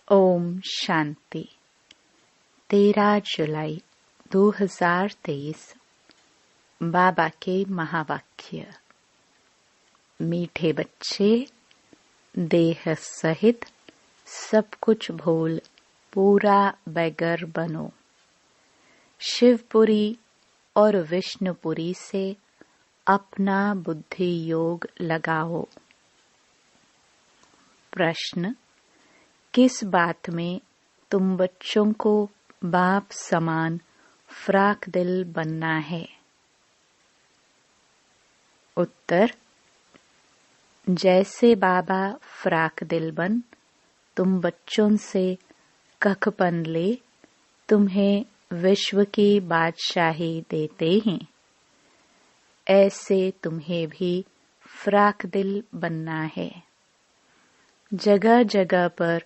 ओम शांति। 13 जुलाई 2023। बाबा के महावाक्य। मीठे बच्चे, देह सहित सब कुछ भूल पूरा बैगर बनो। शिवपुरी और विष्णुपुरी से अपना बुद्धि योग लगाओ। प्रश्न: किस बात में तुम बच्चों को बाप समान फ्राक दिल बनना है? उत्तर: जैसे बाबा फ्राक दिल बन तुम बच्चों से कखपन ले तुम्हें विश्व की बादशाही देते हैं, ऐसे तुम्हें भी फ्राक दिल बनना है। जगह जगह पर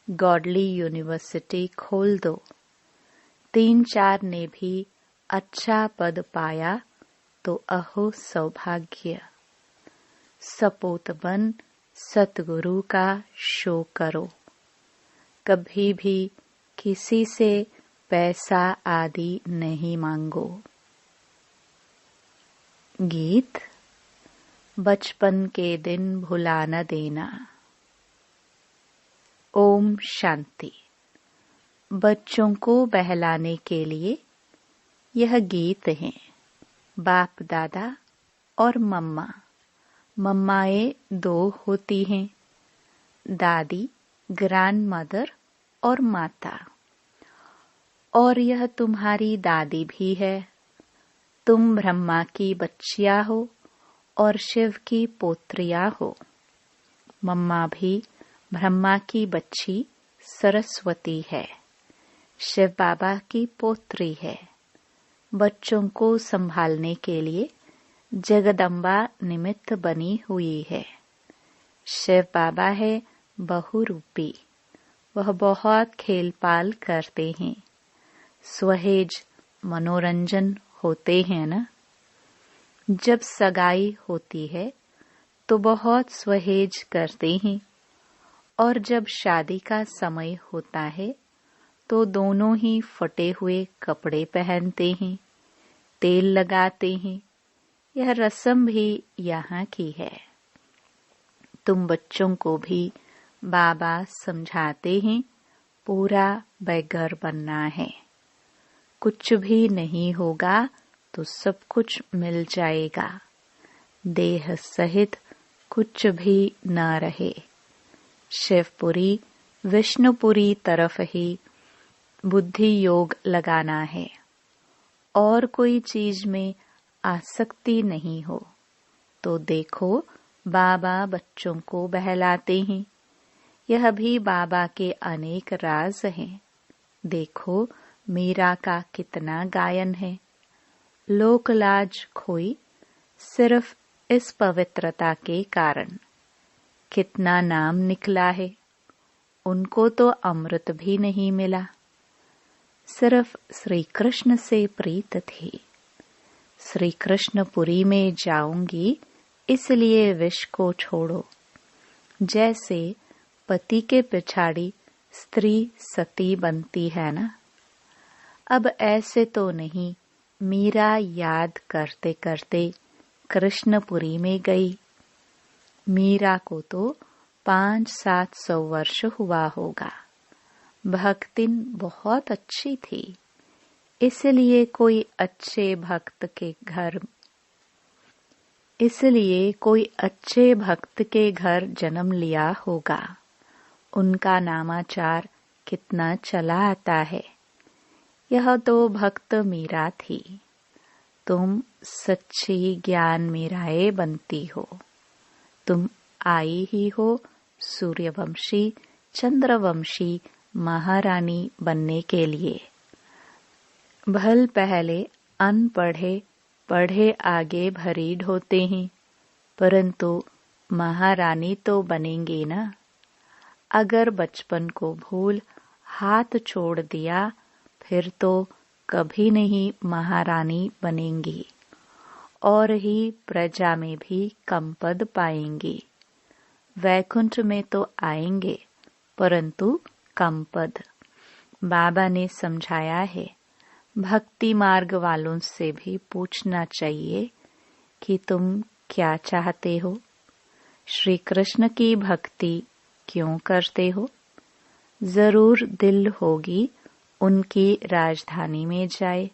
गॉडली यूनिवर्सिटी खोल दो। 3-4 ने भी अच्छा पद पाया तो अहो सौभाग्य। सपूत बन सतगुरु का शो करो। कभी भी किसी से पैसा आदि नहीं मांगो। गीत। बचपन के दिन भुला न देना। ओम शांति। बच्चों को बहलाने के लिए यह गीत है। बाप दादा और मम्मा। मम्माएं 2 होती हैं, दादी, ग्रैंड मदर और माता। और यह तुम्हारी दादी भी है। तुम ब्रह्मा की बच्चियां हो और शिव की पोत्रियां हो। मम्मा भी ब्रह्मा की बच्ची सरस्वती है, शिव बाबा की पोत्री है। बच्चों को संभालने के लिए जगदम्बा निमित्त बनी हुई है। शिव बाबा है बहुरूपी। वह बहुत खेल-पाल करते हैं। स्वहेज मनोरंजन होते हैं ना। जब सगाई होती है तो बहुत स्वहेज करते हैं, और जब शादी का समय होता है तो दोनों ही फटे हुए कपड़े पहनते हैं, तेल लगाते हैं। यह रस्म भी यहाँ की है। तुम बच्चों को भी बाबा समझाते हैं पूरा बैगर बनना है। कुछ भी नहीं होगा तो सब कुछ मिल जाएगा। देह सहित कुछ भी न रहे। शिवपुरी विष्णुपुरी तरफ ही बुद्धि योग लगाना है, और कोई चीज में आसक्ति नहीं हो। तो देखो बाबा बच्चों को बहलाते हैं। यह भी बाबा के अनेक राज हैं। देखो मीरा का कितना गायन है। लोक लाज खोई सिर्फ इस पवित्रता के कारण। कितना नाम निकला है। उनको तो अमृत भी नहीं मिला। सिर्फ श्री कृष्ण से प्रीत थी। श्री कृष्णपुरी में जाऊंगी इसलिए विष को छोड़ो। जैसे पति के पिछाड़ी स्त्री सती बनती है ना। अब ऐसे तो नहीं। मीरा याद करते करते कृष्णपुरी में गई। मीरा को तो 500-700 वर्ष हुआ होगा। भक्तिन बहुत अच्छी थी, इसलिए कोई अच्छे भक्त के घर जन्म लिया होगा। उनका नामाचार कितना चला आता है। यह तो भक्त मीरा थी। तुम सच्ची ज्ञान मीराएं बनती हो। तुम आई ही हो सूर्यवंशी चंद्रवंशी महारानी बनने के लिए। भल पहले अनपढ़े पढ़े आगे भरी ढोते हैं, परंतु महारानी तो बनेंगे ना। अगर बचपन को भूल हाथ छोड़ दिया फिर तो कभी नहीं महारानी बनेंगी, और ही प्रजा में भी कम पद पाएंगी। वैकुंठ में तो आएंगे परंतु कम पद। बाबा ने समझाया है, भक्ति मार्ग वालों से भी पूछना चाहिए कि तुम क्या चाहते हो, श्री कृष्ण की भक्ति क्यों करते हो। जरूर दिल होगी उनकी राजधानी में जाए,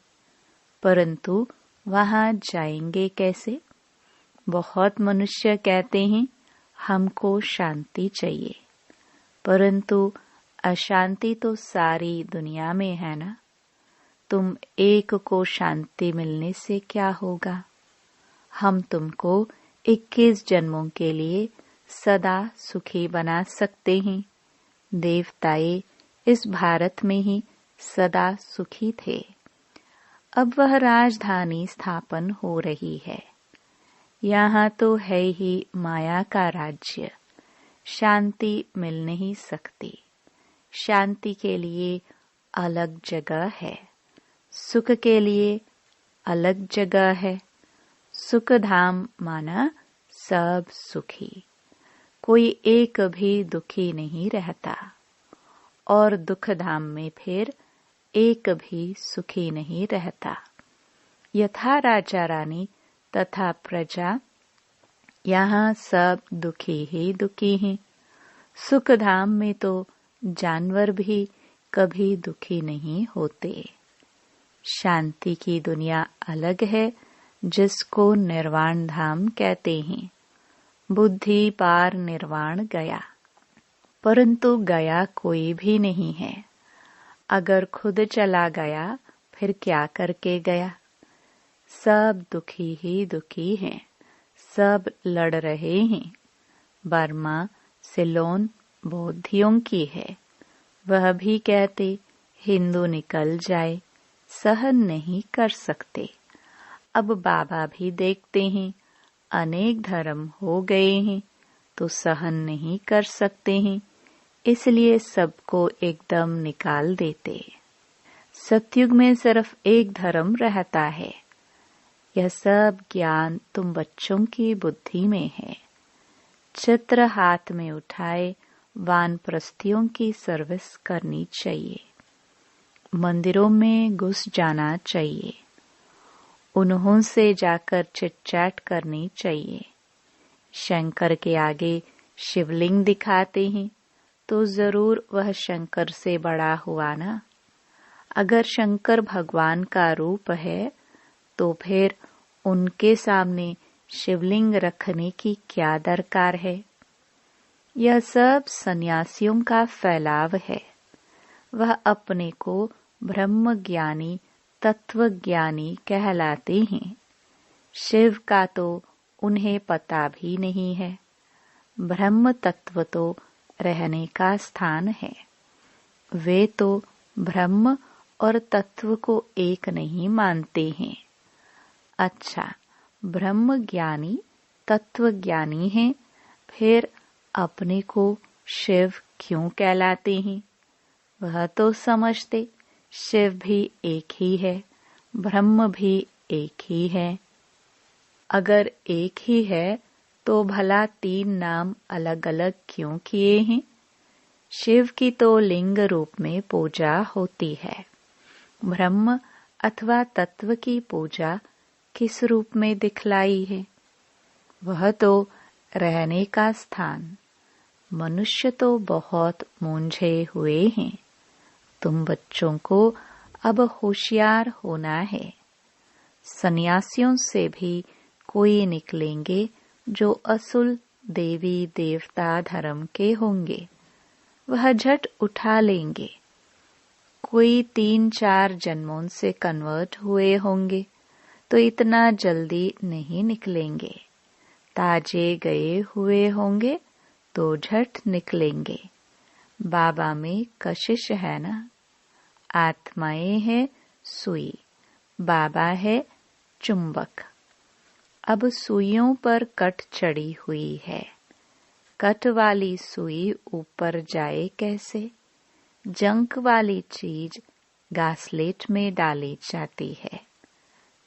परंतु वहां जाएंगे कैसे। बहुत मनुष्य कहते हैं हमको शांति चाहिए, परंतु अशांति तो सारी दुनिया में है ना। तुम एक को शांति मिलने से क्या होगा। हम तुमको 21 जन्मों के लिए सदा सुखी बना सकते हैं। देवताए इस भारत में ही सदा सुखी थे। अब वह राजधानी स्थापन हो रही है। यहाँ तो है ही माया का राज्य। शांति मिल नहीं सकती। शांति के लिए अलग जगह है, सुख के लिए अलग जगह है। सुख धाम माना सब सुखी, कोई एक भी दुखी नहीं रहता। और दुख धाम में फिर एक भी सुखी नहीं रहता। यथा राजा रानी तथा प्रजा, यहाँ सब दुखी ही दुखी हैं। सुख धाम में तो जानवर भी कभी दुखी नहीं होते। शांति की दुनिया अलग है, जिसको निर्वाण धाम कहते हैं। बुद्धि पार निर्वाण गया, परंतु गया कोई भी नहीं है। अगर खुद चला गया फिर क्या करके गया। सब दुखी ही दुखी हैं, सब लड़ रहे हैं। बर्मा सिलोन बौद्धियों की है। वह भी कहते हिंदू निकल जाए, सहन नहीं कर सकते। अब बाबा भी देखते हैं अनेक धर्म हो गए हैं तो सहन नहीं कर सकते हैं, इसलिए सबको एकदम निकाल देते। सतयुग में सिर्फ एक धर्म रहता है। यह सब ज्ञान तुम बच्चों की बुद्धि में है। चित्र हाथ में उठाए वानप्रस्थियों की सर्विस करनी चाहिए। मंदिरों में घुस जाना चाहिए। उन्हों से जाकर चिट-चैट करनी चाहिए। शंकर के आगे शिवलिंग दिखाते हैं तो जरूर वह शंकर से बड़ा हुआ ना। अगर शंकर भगवान का रूप है तो फिर उनके सामने शिवलिंग रखने की क्या दरकार है। यह सब सन्यासियों का फैलाव है। वह अपने को ब्रह्म ज्ञानी तत्वज्ञानी कहलाते हैं। शिव का तो उन्हें पता भी नहीं है। ब्रह्म तत्व तो रहने का स्थान है। वे तो ब्रह्म और तत्व को एक नहीं मानते हैं। अच्छा, ब्रह्म ज्ञानी तत्व ज्ञानी है, फिर अपने को शिव क्यों कहलाते हैं। वह तो समझते शिव भी एक ही है, ब्रह्म भी एक ही है। अगर एक ही है तो भला 3 नाम अलग अलग क्यों किए हैं। शिव की तो लिंग रूप में पूजा होती है। ब्रह्म अथवा तत्व की पूजा किस रूप में दिखलाई है। वह तो रहने का स्थान। मनुष्य तो बहुत मूंझे हुए हैं। तुम बच्चों को अब होशियार होना है। सन्यासियों से भी कोई निकलेंगे जो असुल देवी देवता धर्म के होंगे। वह झट उठा लेंगे। कोई 3-4 जन्मों से कन्वर्ट हुए होंगे तो इतना जल्दी नहीं निकलेंगे। ताजे गए हुए होंगे तो झट निकलेंगे। बाबा में कशिश है ना। आत्माएं है सुई, बाबा है चुंबक। अब सुइयों पर कट चढ़ी हुई है। कट वाली सुई ऊपर जाए कैसे। जंक वाली चीज गासलेट में डाली जाती है।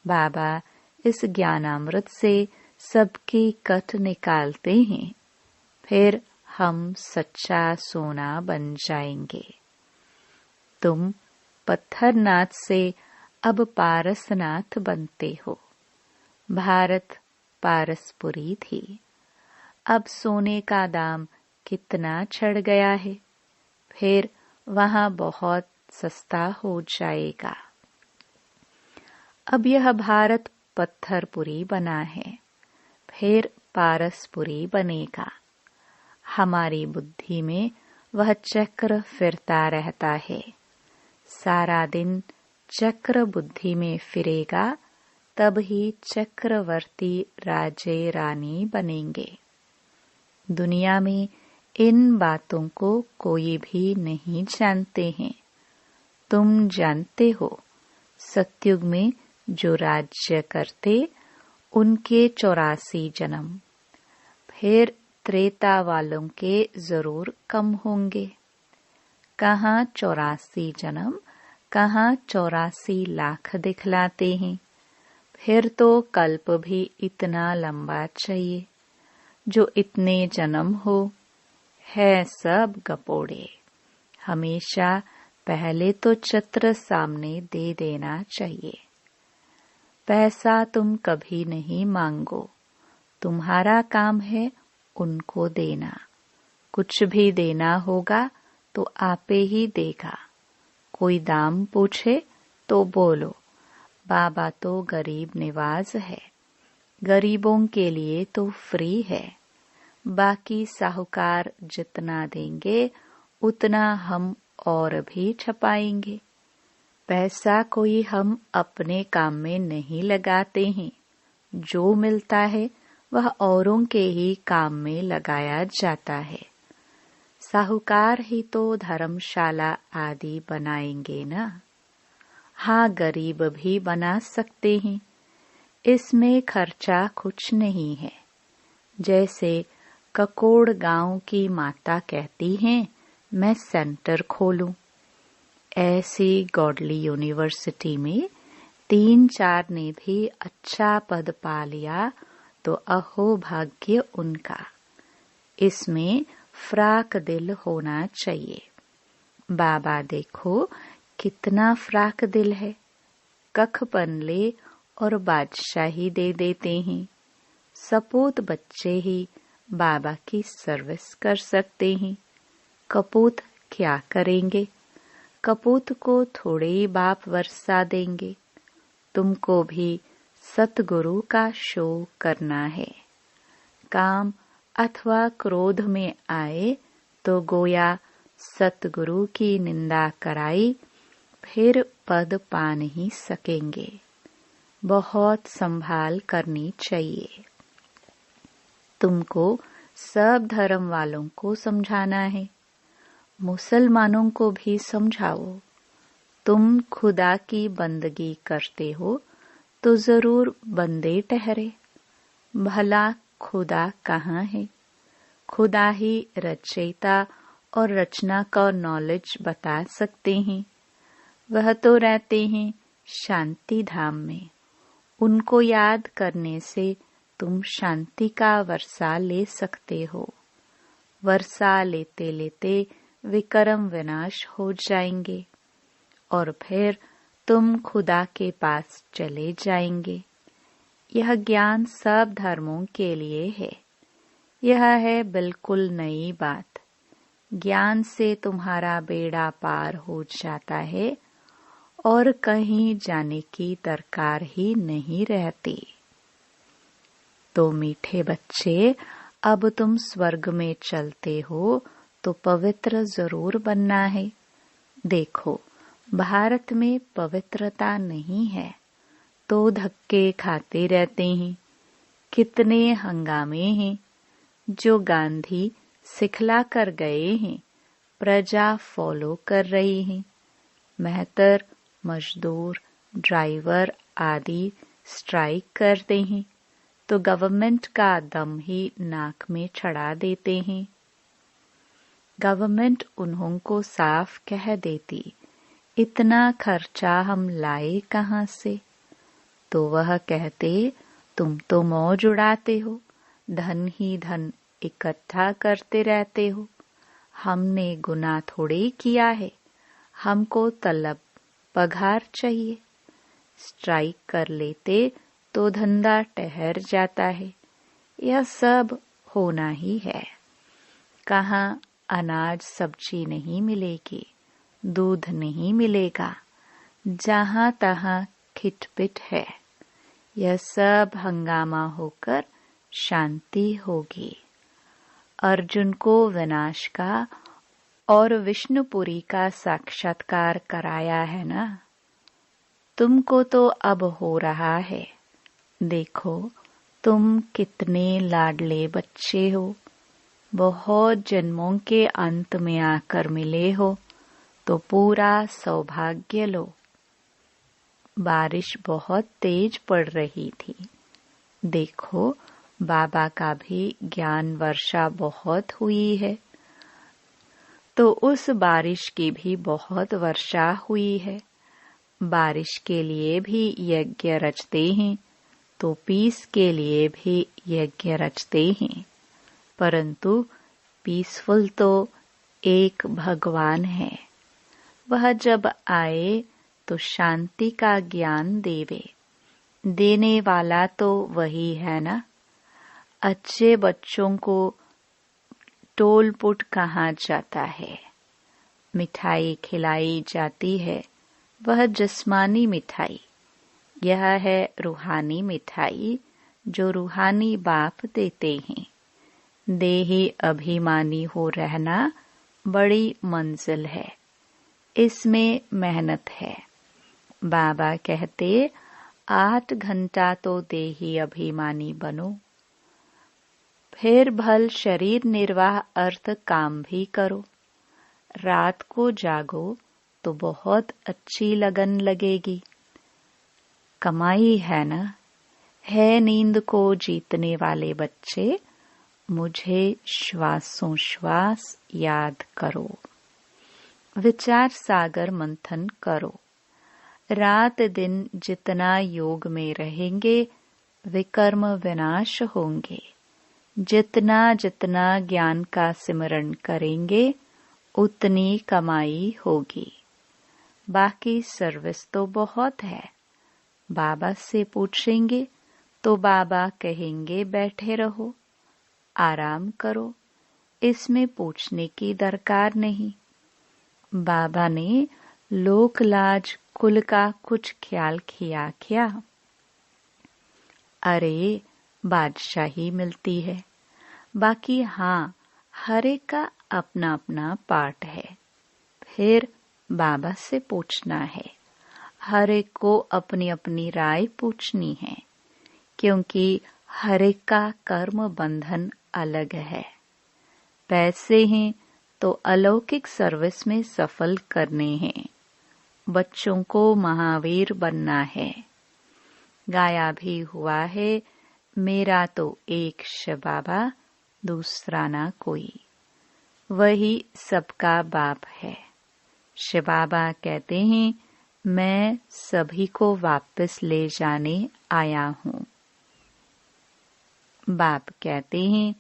बाबा इस ज्ञानामृत से सबकी कट निकालते हैं। फिर हम सच्चा सोना बन जाएंगे। तुम पत्थरनाथ से अब पारसनाथ बनते हो। भारत पारसपुरी थी, अब सोने का दाम कितना चढ़ गया है, फिर वहां बहुत सस्ता हो जाएगा। अब यह भारत पत्थरपुरी बना है, फिर पारसपुरी बनेगा। हमारी बुद्धि में वह चक्र फिरता रहता है। सारा दिन चक्र बुद्धि में फिरेगा, तब ही चक्रवर्ती राजे रानी बनेंगे। दुनिया में इन बातों को कोई भी नहीं जानते हैं। तुम जानते हो, सतयुग में जो राज्य करते उनके 84 जन्म, फिर त्रेता वालों के जरूर कम होंगे। कहाँ 84 जन्म, कहाँ 84 लाख दिखलाते हैं। फिर तो कल्प भी इतना लंबा चाहिए, जो इतने जन्म हो। है सब गपोड़े। हमेशा पहले तो चित्र सामने दे देना चाहिए। पैसा तुम कभी नहीं मांगो, तुम्हारा काम है उनको देना। कुछ भी देना होगा तो आपे ही देगा। कोई दाम पूछे तो बोलो, बाबा तो गरीब निवाज है, गरीबों के लिए तो फ्री है। बाकी साहूकार जितना देंगे उतना हम और भी छपाएंगे। पैसा कोई हम अपने काम में नहीं लगाते हैं। जो मिलता है वह औरों के ही काम में लगाया जाता है। साहूकार ही तो धर्मशाला आदि बनाएंगे ना। हाँ, गरीब भी बना सकते हैं, इसमें खर्चा कुछ नहीं है। जैसे ककोड़ गांव की माता कहती हैं, मैं सेंटर खोलूं। ऐसी गॉडली यूनिवर्सिटी में 3-4 ने भी अच्छा पद पा लिया तो अहो भाग्य उनका। इसमें फ्राक दिल होना चाहिए। बाबा देखो कितना फ्राक दिल है। कख पनले और बादशाही दे देते हैं। सपूत बच्चे ही बाबा की सर्विस कर सकते हैं। कपूत क्या करेंगे? कपूत को थोड़े ही बाप वर्षा देंगे। तुमको भी सतगुरु का शो करना है। काम अथवा क्रोध में आए तो गोया सतगुरु की निंदा कराई, फिर पद पा नहीं सकेंगे। बहुत संभाल करनी चाहिए। तुमको सब धर्म वालों को समझाना है। मुसलमानों को भी समझाओ। तुम खुदा की बंदगी करते हो तो जरूर बंदे ठहरे। भला खुदा कहाँ है? खुदा ही रचयिता और रचना का नॉलेज बता सकते हैं। वह तो रहते हैं शांति धाम में। उनको याद करने से तुम शांति का वर्षा ले सकते हो। वर्षा लेते लेते विक्रम विनाश हो जाएंगे और फिर तुम खुदा के पास चले जाएंगे। यह ज्ञान सब धर्मों के लिए है। यह है बिल्कुल नई बात। ज्ञान से तुम्हारा बेड़ा पार हो जाता है और कहीं जाने की दरकार ही नहीं रहती। तो मीठे बच्चे, अब तुम स्वर्ग में चलते हो तो पवित्र जरूर बनना है। देखो, भारत में पवित्रता नहीं है तो धक्के खाते रहते हैं। कितने हंगामे हैं। जो गांधी सिखला कर गए हैं, प्रजा फॉलो कर रही है। मेहतर, मजदूर, ड्राइवर आदि स्ट्राइक करते हैं तो गवर्नमेंट का दम ही नाक में चढ़ा देते हैं। गवर्नमेंट उन्हों को साफ कह देती, इतना खर्चा हम लाए कहाँ से? तो वह कहते, तुम तो मौज उड़ाते हो, धन ही धन इकट्ठा करते रहते हो। हमने गुनाह थोड़े किया है। हमको तलब पगार चाहिए। स्ट्राइक कर लेते तो धंधा ठहर जाता है। यह सब होना ही है। कहाँ अनाज सब्जी नहीं मिलेगी, दूध नहीं मिलेगा, जहाँ तहाँ खिटपिट है। यह सब हंगामा होकर शांति होगी। अर्जुन को विनाश का और विष्णुपुरी का साक्षात्कार कराया है ना। तुमको तो अब हो रहा है। देखो तुम कितने लाडले बच्चे हो। बहुत जन्मों के अंत में आकर मिले हो तो पूरा सौभाग्य लो। बारिश बहुत तेज पड़ रही थी। देखो बाबा का भी ज्ञान वर्षा बहुत हुई है, तो उस बारिश की भी बहुत वर्षा हुई है। बारिश के लिए भी यज्ञ रचते हैं, तो पीस के लिए भी यज्ञ रचते हैं। परंतु पीसफुल तो एक भगवान है। वह जब आए तो शांति का ज्ञान देवे। देने वाला तो वही है ना। अच्छे बच्चों को टोल पुट कहाँ जाता है। मिठाई खिलाई जाती है, वह जिस्मानी मिठाई। यह है रूहानी मिठाई जो रूहानी बाप देते हैं। देही अभिमानी हो रहना बड़ी मंजिल है। इसमें मेहनत है। बाबा कहते 8 घंटा तो देही अभिमानी बनो, फिर भल शरीर निर्वाह अर्थ काम भी करो। रात को जागो तो बहुत अच्छी लगन लगेगी। कमाई है ना। है नींद को जीतने वाले बच्चे, मुझे श्वासों श्वास याद करो। विचार सागर मंथन करो। रात दिन जितना योग में रहेंगे विकर्म विनाश होंगे। जितना जितना ज्ञान का सिमरण करेंगे उतनी कमाई होगी। बाकी सर्विस तो बहुत है। बाबा से पूछेंगे तो बाबा कहेंगे बैठे रहो, आराम करो। इसमें पूछने की दरकार नहीं। बाबा ने लोक लाज कुल का कुछ ख्याल किया क्या? अरे बादशाही मिलती है। बाकी हाँ, हर एक का अपना अपना पार्ट है। फिर बाबा से पूछना है। हर एक को अपनी अपनी राय पूछनी है, क्योंकि हर एक का कर्म बंधन अलग है। पैसे हैं तो अलौकिक सर्विस में सफल करने हैं। बच्चों को महावीर बनना है। गाया भी हुआ है, मेरा तो एक शिव बाबा, दूसरा ना कोई। वही सबका बाप है। शिव बाबा कहते हैं, मैं सभी को वापस ले जाने आया हूँ। बाप कहते हैं,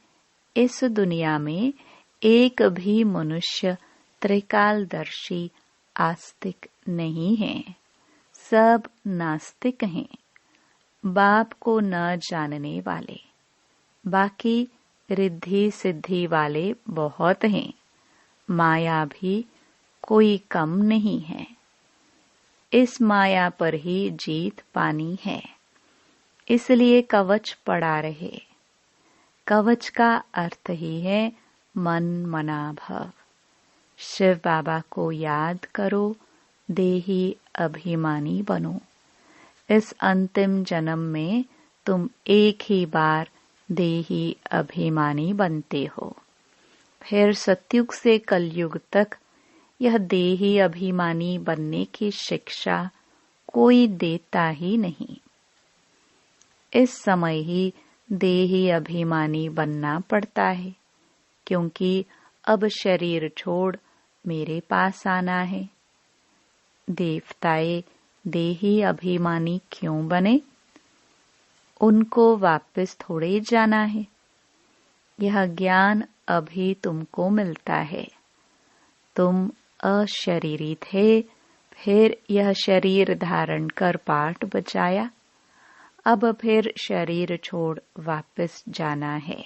इस दुनिया में एक भी मनुष्य त्रिकालदर्शी आस्तिक नहीं है। सब नास्तिक हैं, बाप को न जानने वाले। बाकी रिद्धि सिद्धि वाले बहुत हैं। माया भी कोई कम नहीं है। इस माया पर ही जीत पानी है। इसलिए कवच पड़ा रहे। कवच का अर्थ ही है मन मना भव। शिव बाबा को याद करो, देही अभिमानी बनो। इस अंतिम जन्म में तुम एक ही बार देही अभिमानी बनते हो। फिर सतयुग से कलयुग तक यह देही अभिमानी बनने की शिक्षा कोई देता ही नहीं। इस समय ही देही अभिमानी बनना पड़ता है, क्योंकि अब शरीर छोड़ मेरे पास आना है। देवताए देही अभिमानी क्यों बने? उनको वापस थोड़े जाना है। यह ज्ञान अभी तुमको मिलता है। तुम अशरीरी थे, फिर यह शरीर धारण कर पाठ बचाया, अब फिर शरीर छोड़ वापस जाना है।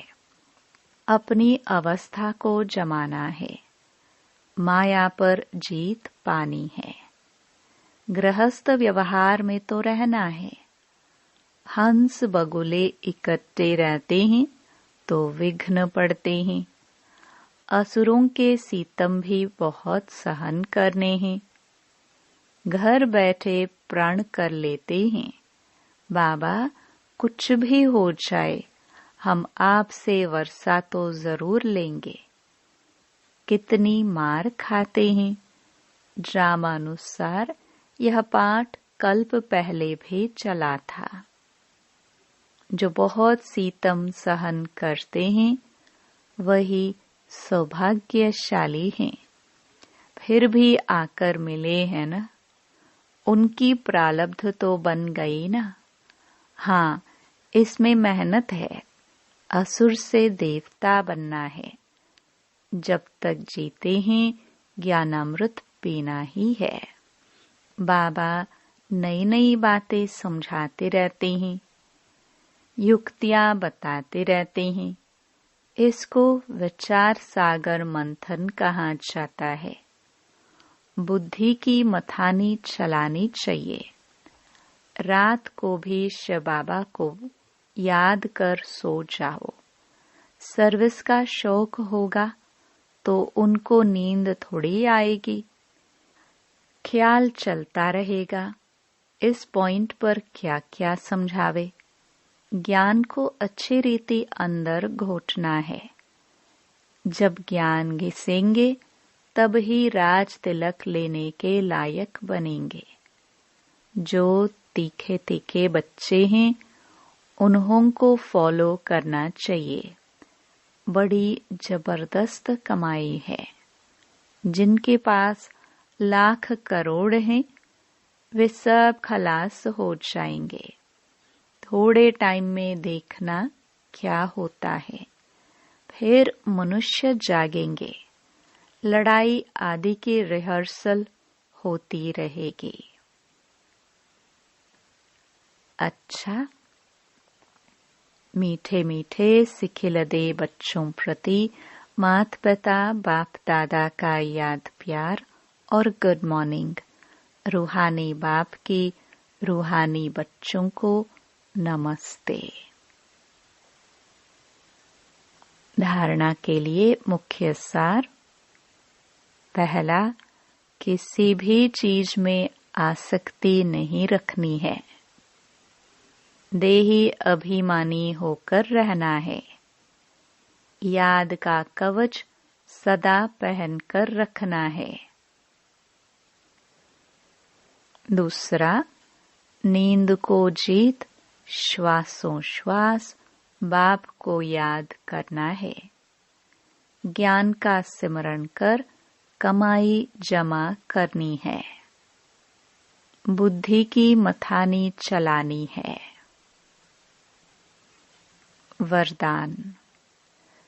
अपनी अवस्था को जमाना है, माया पर जीत पानी है। गृहस्थ व्यवहार में तो रहना है। हंस बगुले इकट्ठे रहते हैं तो विघ्न पड़ते हैं। असुरों के सीतम भी बहुत सहन करने हैं। घर बैठे प्रण कर लेते हैं, बाबा कुछ भी हो जाए हम आपसे वर्षा तो जरूर लेंगे। कितनी मार खाते हैं। ड्रामानुसार यह पाठ कल्प पहले भी चला था। जो बहुत सीतम सहन करते हैं वही सौभाग्यशाली हैं। फिर भी आकर मिले हैं ना, उनकी प्रारब्ध तो बन गई ना। हाँ, इसमें मेहनत है। असुर से देवता बनना है। जब तक जीते हैं ज्ञानामृत पीना ही है। बाबा नई नई बातें समझाते रहते हैं, युक्तियां बताते रहते हैं। इसको विचार सागर मंथन कहा जाता है। बुद्धि की मथानी चलानी चाहिए। रात को भी शिव बाबा को याद कर सो जाओ। सर्विस का शौक होगा तो उनको नींद थोड़ी आएगी। ख्याल चलता रहेगा, इस पॉइंट पर क्या क्या समझावे। ज्ञान को अच्छी रीति अंदर घोटना है। जब ज्ञान घिसेंगे तब ही राज तिलक लेने के लायक बनेंगे। जो तीखे तीखे बच्चे हैं उन्हों को फॉलो करना चाहिए। बड़ी जबरदस्त कमाई है। जिनके पास लाख करोड़ हैं वे सब खलास हो जाएंगे। थोड़े टाइम में देखना क्या होता है। फिर मनुष्य जागेंगे। लड़ाई आदि की रिहर्सल होती रहेगी। अच्छा, मीठे मीठे सिखिलदे बच्चों प्रति माता पिता बाप दादा का याद प्यार और गुड मॉर्निंग। रूहानी बाप की रूहानी बच्चों को नमस्ते। धारणा के लिए मुख्य सार। पहला, किसी भी चीज में आसक्ति नहीं रखनी है। देही अभिमानी होकर रहना है। याद का कवच सदा पहनकर रखना है। दूसरा, नींद को जीत श्वासों श्वास बाप को याद करना है। ज्ञान का सिमरण कर कमाई जमा करनी है। बुद्धि की मथानी चलानी है। वरदान।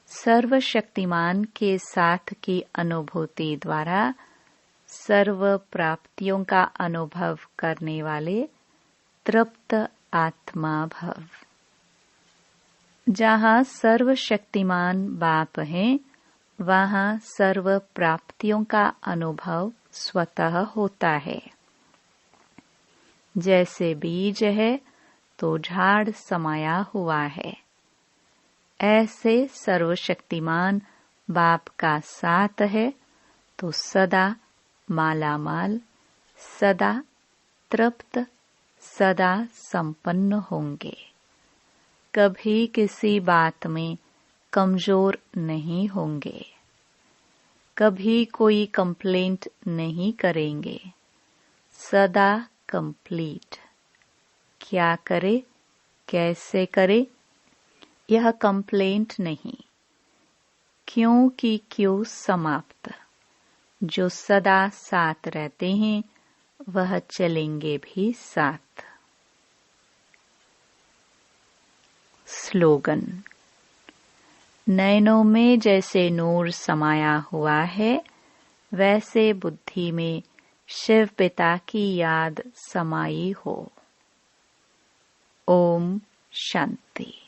सर्वशक्तिमान के साथ की अनुभूति द्वारा सर्व प्राप्तियों का अनुभव करने वाले तृप्त आत्मा भव। जहाँ सर्वशक्तिमान बाप हैं वहाँ सर्व प्राप्तियों का अनुभव स्वतः होता है। जैसे बीज है तो झाड़ समाया हुआ है, ऐसे सर्वशक्तिमान बाप का साथ है तो सदा मालामाल, सदा तृप्त, सदा संपन्न होंगे। कभी किसी बात में कमजोर नहीं होंगे। कभी कोई कंप्लेंट नहीं करेंगे। सदा कंप्लीट। क्या करे, कैसे करे, यह कंप्लेंट नहीं, क्योंकि क्यों समाप्त। जो सदा साथ रहते हैं वह चलेंगे भी साथ। स्लोगन। नयनों में जैसे नूर समाया हुआ है वैसे बुद्धि में शिव पिता की याद समाई हो। ओम शांति।